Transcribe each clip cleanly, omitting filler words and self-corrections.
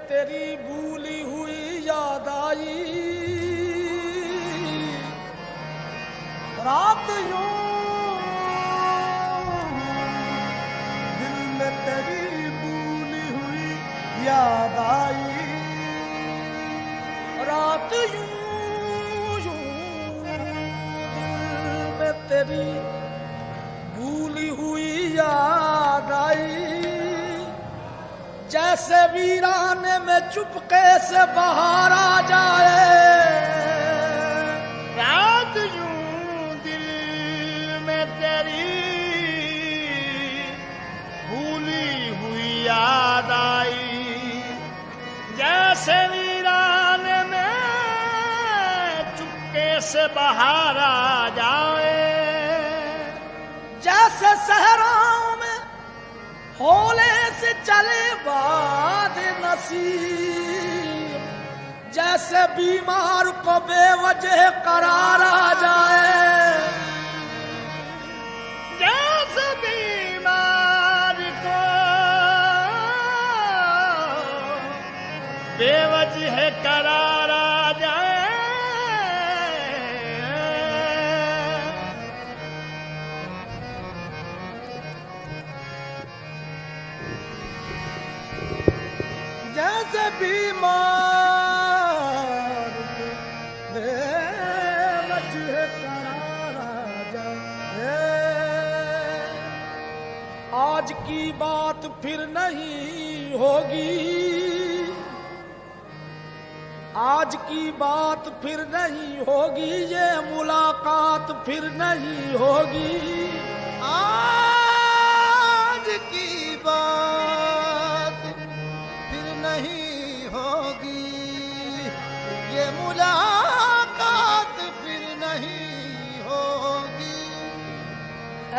तेरी भूली हुई याद आई, रात यूं दिल में तेरी भूली हुई याद आई, रात यूं दिल में तेरी भूली हुई याद आई, जैसे वीराने में चुपके से बाहर आ जाए, रात यूं दिल में तेरी भूली हुई याद आई, जैसे वीराने में चुपके से बाहर आ जाए, जैसे सहराओं में हौले से चले बाद नसीब, जैसे बीमार को बेवजह करार आ जाए, जैसे बीमार को बेवजह करार आ जाए, जैसे बीमार बेवजह करार आ जाए, आज की बात फिर नहीं होगी, आज की बात फिर नहीं होगी, ये मुलाकात फिर नहीं होगी, आज की बात फिर नहीं होगी, ये मुलाकात फिर नहीं होगी,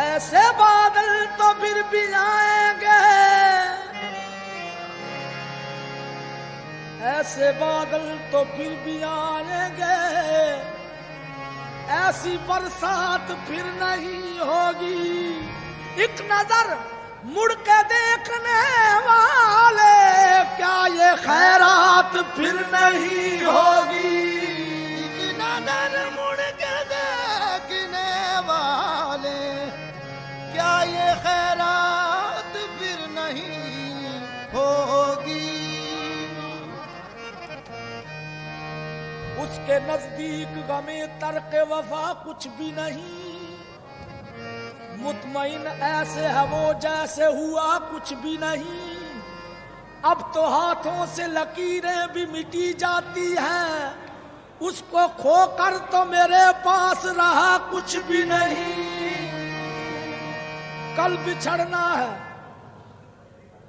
ऐसे बादल तो फिर भी आएंगे, ऐसे बादल तो फिर भी आएंगे, ऐसी बरसात फिर नहीं होगी, एक नजर मुड़ के देखने वाले, क्या ये खैरात फिर नहीं होगी, एक नजर मुड़ के देखने वाले, क्या ये खैरात फिर नहीं होगी, उसके नजदीक गमे तर्क वफा कुछ भी नहीं, मुतमईन ऐसे है वो जैसे हुआ कुछ भी नहीं, अब तो हाथों से लकीरें भी मिटी जाती हैं, उसको खोकर तो मेरे पास रहा कुछ भी नहीं, कल बिछड़ना है,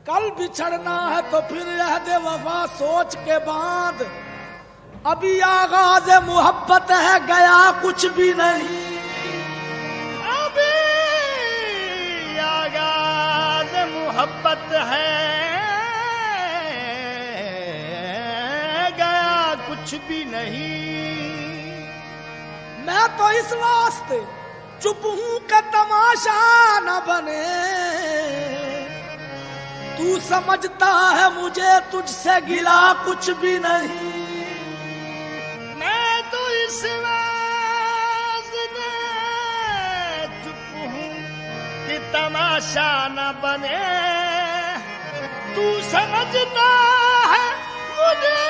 कल बिछड़ना है तो फिर अहद वफा सोच के बांध, अभी आगाज मोहब्बत है गया कुछ भी नहीं, अभी आगाज मोहब्बत है गया कुछ भी नहीं, मैं तो इस वास्ते चुप हूं कि तमाशा न बने, तू समझता है मुझे तुझसे गिला कुछ भी नहीं, मैं तो इस वास्ते चुप हूं कि तमाशा न बने, तू समझता है मुझे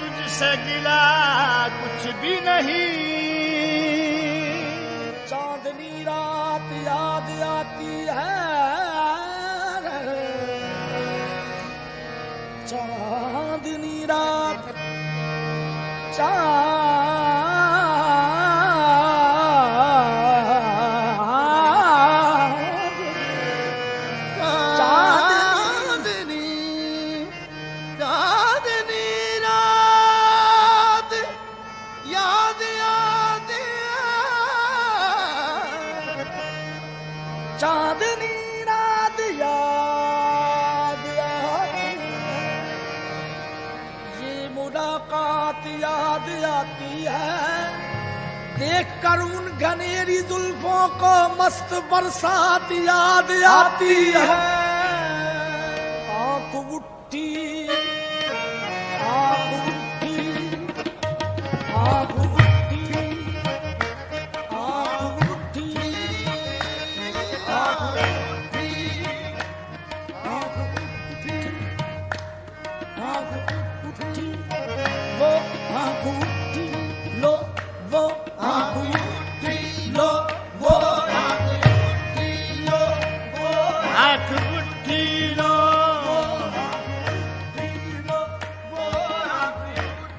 तुझसे गिला कुछ भी नहीं, चांदनी रात याद आती है, चांदनी रात चांदनी रात याद आती है, ये मुलाकात याद आती है, देख कर उन घनेरी जुल्फों को मस्त बरसात याद आती है, आंख उठी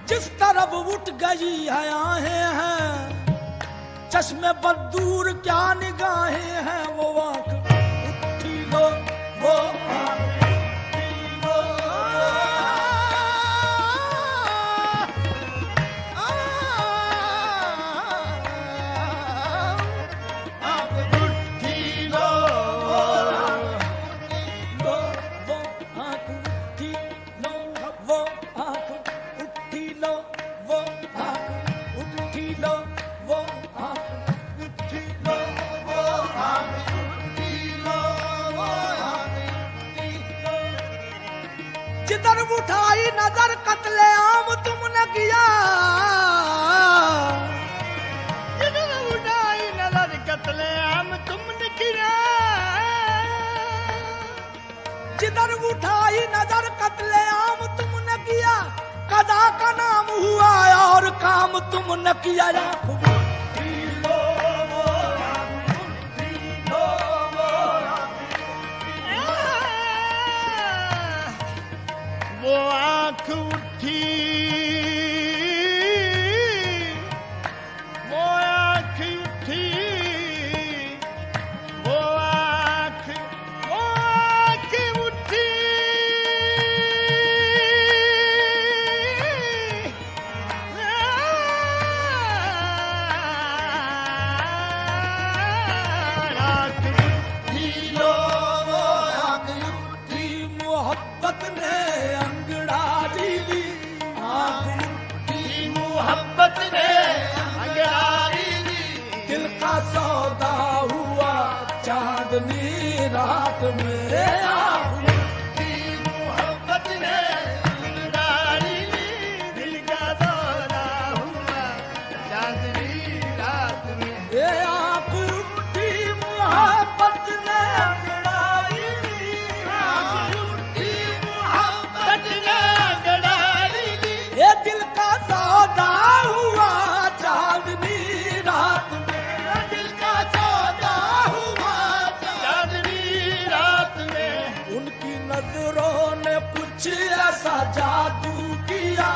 जिस तरफ उठ गई है आहें हैं, चश्मे बदूर क्या निगाहें हैं, वो आंख उठी लो, वो आंख उठी लो, आंख उठी लो, वो आंख उठी लो, वो आंख उठी लो, वो आंख उठी लो, वो आंख उठी लो, वो आंख उठी लो, वो आंख उठी लो। जिधर उठाई नजर कत्ले आम तुमने किया, जिधर उठाई नजर कत्ले आम तुमने किया, जिधर उठाई नजर कत्ले आम तुमने किया, कदा का नाम हुआ और काम तुमने किया। आंख उठी लो, वो आंख उठी लो, वो वो आंख उठी, वो आंख उठी, वो आंख उठी, आंख उठी लो, वो आंख उठी। मोहब्बत ने अंगड़ाई ली, आंख उठी, मोहब्बत ने अंगड़ाई ली, दिल का सौदा हुआ चांदनी रात में। आंख उठी, मोहब्बत ने अंगड़ाई ली, दिल का सौदा हुआ चांदनी रात में। ये आंख उठी, मोहब्बत ने अंगड़ाई ली, आंख उठी, मोहब्बत ने अंगड़ाई ली, ये दिल का सौदा हुआ चांदनी रात में। दिल का सौदा हुआ चांदनी रात में। उनकी नजरों ने कुछ ऐसा जादू किया,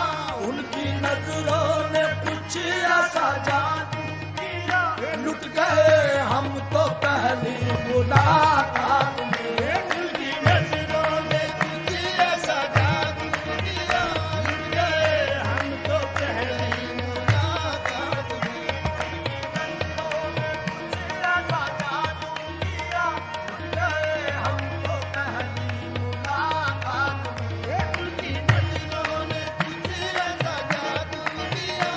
उनकी नजरों ने कुछ ऐसा जादू किया, लुट गए हम तो पहली मुलाकात में। उनकी नजरों ने कुछ ऐसा जादू किया, लुट गए हम तो पहली मुलाकात में। ऐसा जादू किया, लुट गए हम तो पहली मुलाकात में। उनकी नजरों ने कुछ ऐसा जादू किया,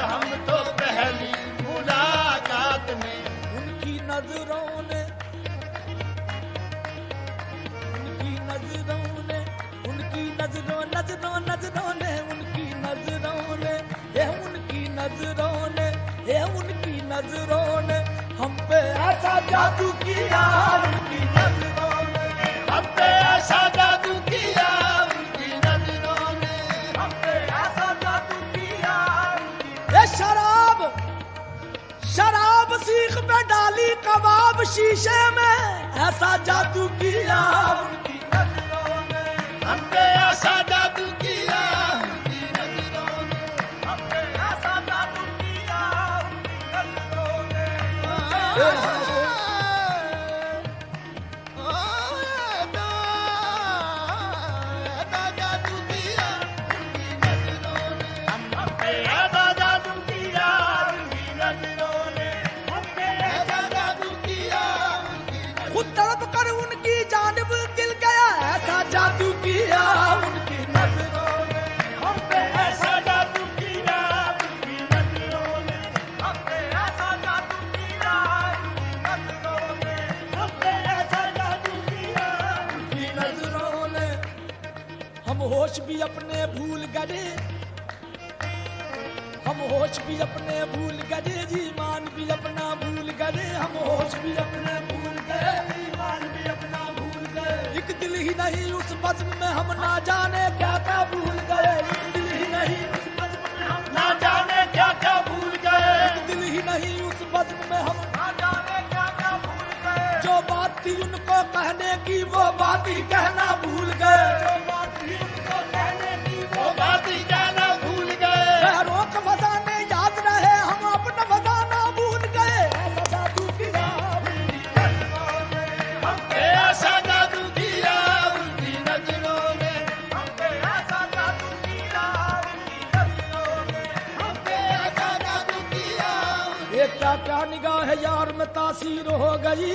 हम तो पहली मुलाकात में। उनकी नजरों ने, उनकी नजरों ने, उनकी नजरों नजरों नजरों ने, उनकी नजरों ने, ये उनकी नजरों ने, ये उनकी नजरों ने हम पे ऐसा जादू किया, उनकी नजरों ने हम पे ऐसा जादू किया, उनकी नजरों ने हम पे ऐसा जादू किया। ये शराब, शराब सीख पे डाली कबाब शीशे में, ऐसा जादू किया उनकी नजरों ने। हम पे ऐसा जादू किया, उनकी नजरों ने हम पे ऐसा जादू किया उनकी नजरों ने। जादू किया उनकी नजरों ने। हम पे ऐसा जादू किया, उनकी नजरों ने हम पे ऐसा जादू किया, उनकी खुद तड़प कर उनकी जानिब दिल गया, ऐसा जादू किया उनकी नजरों ने। हम पे ऐसा जादू किया, उनकी नजरों ने हम पे ऐसा जादू किया उनकी नजरों ने। हम पे ऐसा जादू किया, उनकी नजरों ने हम होश भी अपने भूल गए, हम होश भी अपने भूल गए, जी मान भी अपना भूल गए, हम होश भी अपने भूल गए, ईमान भी अपना भूल गए। एक दिल ही नहीं उस बज़्म में हम ना जाने क्या क्या भूल गए, एक दिल ही नहीं उस बज़्म में हम ना जाने क्या क्या भूल गए, एक दिल ही नहीं उस बज़्म में हम ना जाने क्या क्या भूल गए। जो बात थी उनको उनको कहने की वो बात ही कहना भूल गए। वो बात ही कहना भूल गए। पैरों के बजाने याद रहे, हम अपना बजाना भूल गए। ऐसा जादू किया उनकी नजरों ने, हम पे ऐसा जादू किया उनकी नजरों ने, हम पे ऐसा जादू किया उनकी नजरों ने, हम पे ऐसा जादू किया। ये क्या क्या निगाह यार में तासीर हो गई।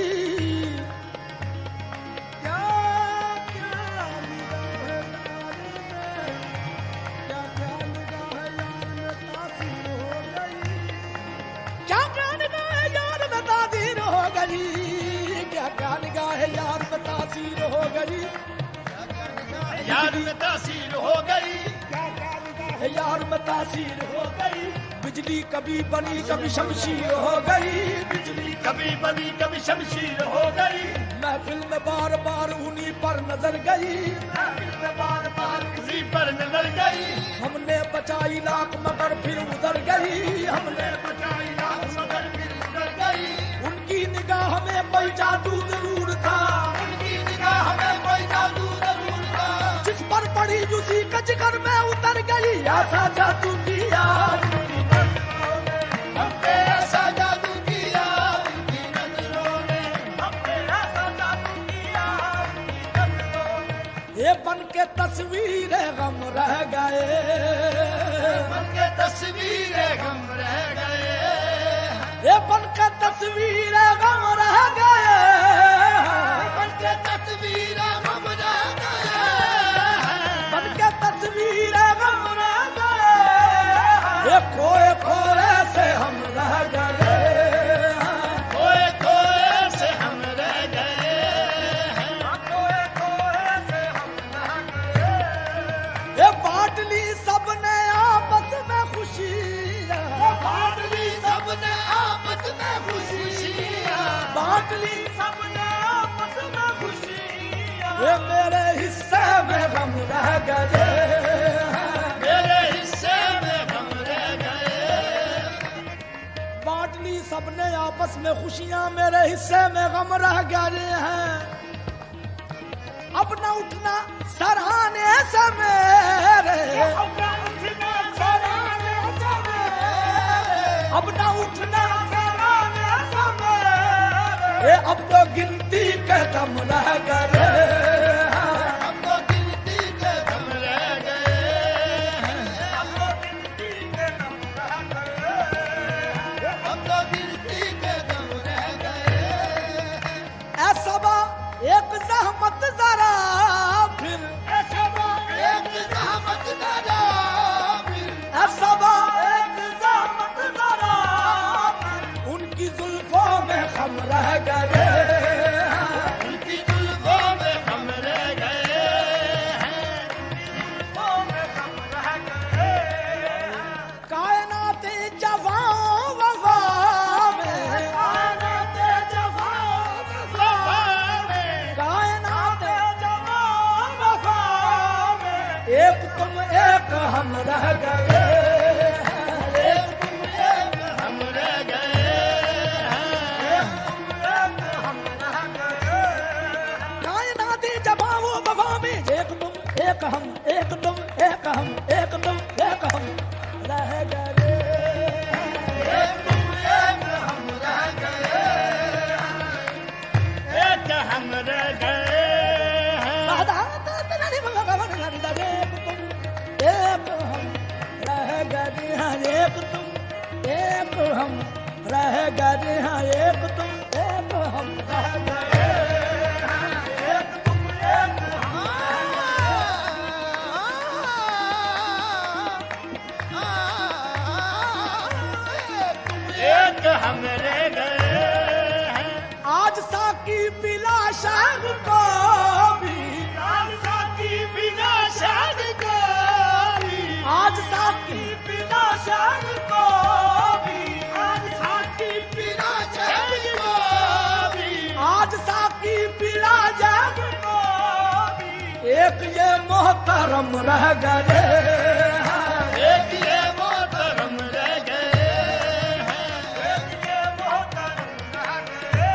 क्या क्या निगाह यार में, क्या क्या निगाह यार में तासीर हो गई। क्या क्या निगाह यार में तासीर हो गई। क्या क्या निगाह यार में तासीर हो गई। यार में तासीर हो गई। यार में तासीर हो गई। बिजली कभी बनी कभी शमशीर हो गई। बिजली कभी बनी कभी शमशीर हो गई। महफिल में बार बार उन्हीं पर नजर गई। महफिल में बार बार उसी पर नजर गई। हमने बचाई लाख मगर फिर उधर गई। हमने बचाई लाख मगर फिर उधर गई। उनकी निगाह में कोई जादू जरूर था। उनकी निगाह में कोई जादू जरूर था। जिस पर पड़ी उसी का जिगर में उतर गई। ऐसा जादू किया उनकी नजरों ने, हम पे ऐसा जादू किया उनकी नजरों ने, हम पे ऐसा जादू किया उनकी नजरों ने। ये बन के तस्वीरें गम रह गए। बन के तस्वीरें गम रह गए। ये बन के तस्वीरें गम रह गए। बन के तस्वीरें गम रह गए। बन के तस्वीरें गम रह गए। ये खोए खोए से हम रह गए। खोए खोए से हम रह गए। खोए खोए से हम रह गए। ये बांट ली सबने आपस में खुशियाँ। बांट ली सबने आपस में खुशियाँ। बांट ली सबने आपस में खुशियाँ। ये मेरे हिस्से में गम रह गए। मेरे हिस्से में गम रह गए। बांट ली सबने आपस में खुशियां, मेरे हिस्से में गम रह गए हैं। अब न उठना सराहने से मेरे, अब न उठना सराहने से मेरे। अब तो गिनती के दम रह गए। अब तो गिनती के दम रह गए। अब तो गिनती के दम रह गए। अब तो गिनती के दम रह गए। ऐसा एक जहमत जरा फिर, एक जहमत जरा फिर, ऐसा एक जहमत जरा फिर। उनकी जुल्फों में हम रह गए। उनकी जुल्फों में हम रह गए। कायनाते जवां वफा में, कायनाते जवां वफा में, कायनाते जवां वफा में। एक तुम एक हम रह गए। एक तुम एक हम रह गए। हम रह गए। कायनाते जवां वफा में। एक तुम एक हम, एक तुम एक हम, एक तुम एक हम रह गए। एक तुम एक हम रह गए। एक हम रह गए। एक तुम एक हम रह गए हैं। एक तुम एक हम रह गए हैं। एक तुम एक हम। एक हम रह गए हैं। आज साकी पिला शाग को भी, आज साथी बिना शाद को भी, आज साकी पिला शाग को भी, आज साथी बिना शाद को भी, आज साकी पिला जाग को भी। एक ये मोहतरम रह गए हैं। एक ये मोहतरम रह गए हैं। एक ये मोहतरम रह गए।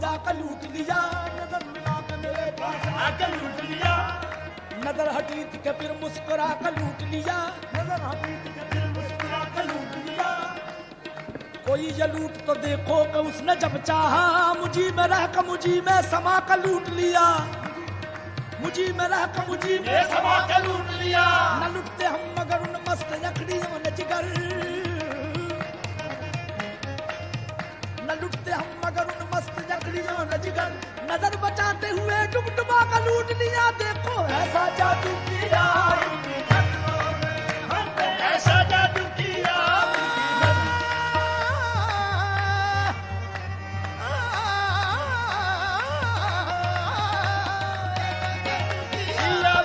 जाकर लूट लिया, नजर मिला के मेरे पास आके लूट लिया, नजर हटी के फिर मुस्कुरा कर लूट लिया। नजर हटी के फिर मुस्कुरा के लूट लिया। कोई ये लूट तो देखो कि उसने जब चाहा, मुझी में रह कर मुझी में समा कर लूट लिया, मुझी में रह कर मुझी में ये समा के लूट लिया। न लुटते हम मगर उन मस्त लकड़ियों ने जिगर, न लुटते हम मगर उन मस्त लकड़ियों ने जिगर, नजर बचाते हुए डुबडुबा का लूट लिया। देखो ऐसा जादू किया, उनकी नजरों ने हम पे ऐसा जादू किया,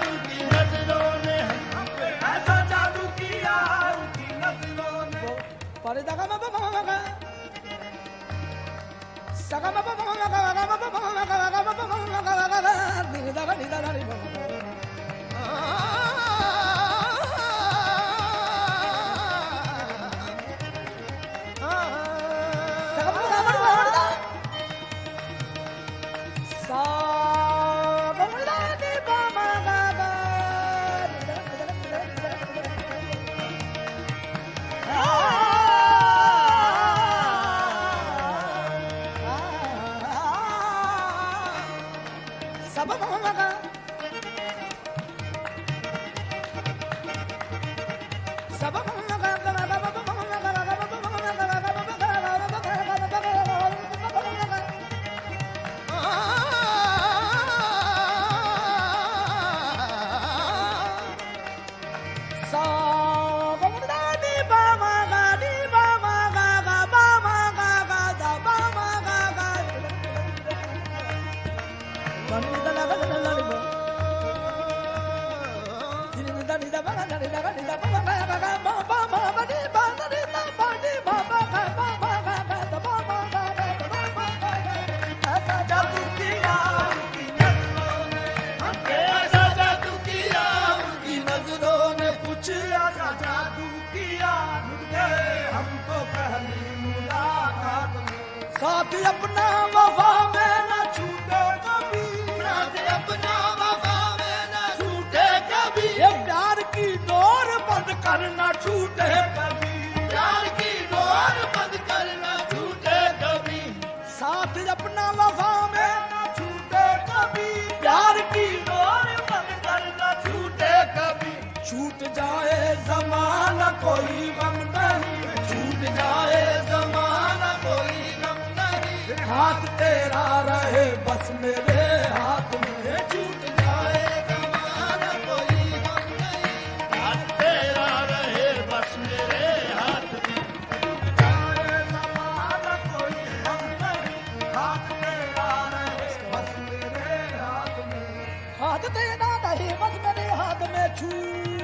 उनकी नजरों ने हम पे ऐसा जादू किया, उनकी नजरों ने। परे दगा बाबा बाबा सगा बाबा बाबा बाबा बाबा निदा निदा जादू किया, उनकी नजरों ने हम पे ऐसा जादू किया, उनकी नजरों ने कुछ ऐसा जादू किया, लुट गए हमको पहली मुलाकात में। साथ अपना वफा में न छूटे कभी, साथ अपना वफा में न छूटे कभी, ये प्यार की डोर बंद करना छूटे कभी प्यार की डोर बंद करना छूटे कभी, साथ अपना वफा में न छूटे कभी प्यार की डोर बंद करना छूटे कभी। छूट जाए जमाना कोई गम नहीं, छूट जाए जमाना कोई गम नहीं, हाथ तेरा रहे बस मेरे हाथ में। छूट जाए जमाना कोई गम नहीं, हाथ तेरा रहे बस मेरे हाथ में। जाए जमाना कोई गम नहीं, हाथ तेरा रहे बस मेरे हाथ में। हाथ तेरा रहे बस मेरे हाथ में। छूट